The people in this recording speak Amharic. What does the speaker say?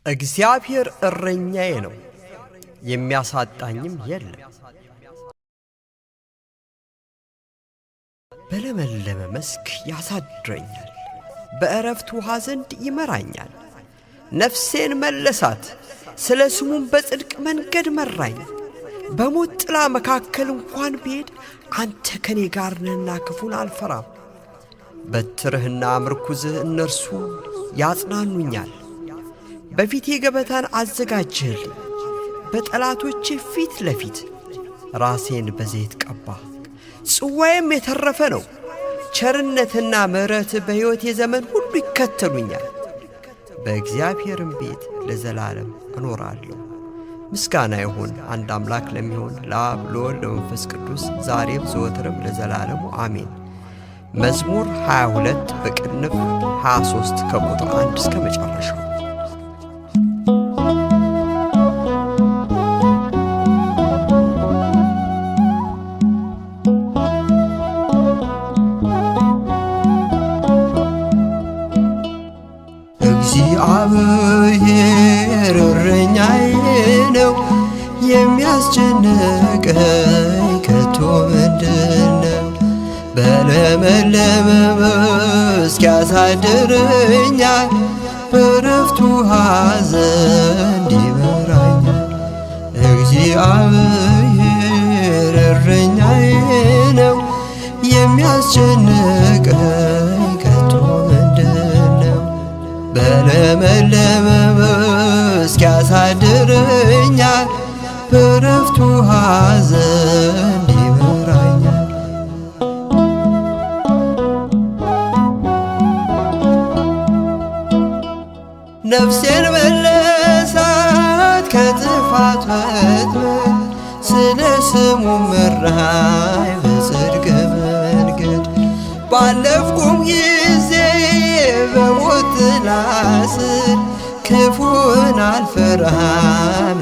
እግዚአብሔር እረኛዬ ነው የሚያሳጣኝም የለም። በለመለመ መስክ ያሳድረኛል፣ በእረፍት ውሃ ዘንድ ይመራኛል። ነፍሴን መለሳት፣ ስለ ስሙም በጽድቅ መንገድ መራኝ። በሞት ጥላ መካከል እንኳን ብሄድ አንተ ከኔ ጋር ነህና ክፉን አልፈራም። በትርህና ምርኩዝህ እነርሱ ያጽናኑኛል። በፊቴ ገበታን አዘጋጀህልኝ፣ በጠላቶቼ ፊት ለፊት ራሴን በዘይት ቀባ። ጽዋዬም የተረፈ ነው። ቸርነትና ምሕረት በሕይወቴ ዘመን ሁሉ ይከተሉኛል። በእግዚአብሔርም ቤት ለዘላለም እኖራለሁ። ምስጋና ይሁን አንድ አምላክ ለሚሆን ለአብ ለወልድ ለመንፈስ ቅዱስ ዛሬም ዘወትርም ለዘላለሙ አሜን። መዝሙር 22 በቅንፍ 23 ከቁጥር 1 እስከ መጨረሻው። እግዚአብሔር እረኛዬ ነው፣ የሚያስጨንቀኝ ከቶ ምንድነው? በለመለመ መስክ ያሳድረኛል፣ በዕረፍት ውኃ ዘንድ ይመራኛል። እግዚአብሔር እረኛዬ ነው፣ የሚያስጨንቀኝ ከቶ ምንድነው? በለመለመ መስክ ያሳድረኛል፣ በዕረፍት ውኃ ዘንድ ይመራኛል። ነፍሴን መለሳት ከጥፋት ወጥመድ፣ ስለ ስሙ መራኝ በጽድቅ መንገድ። ባለፍኩም ጊዜ በሞት ጥላ ስር ክፉን አልፈራም።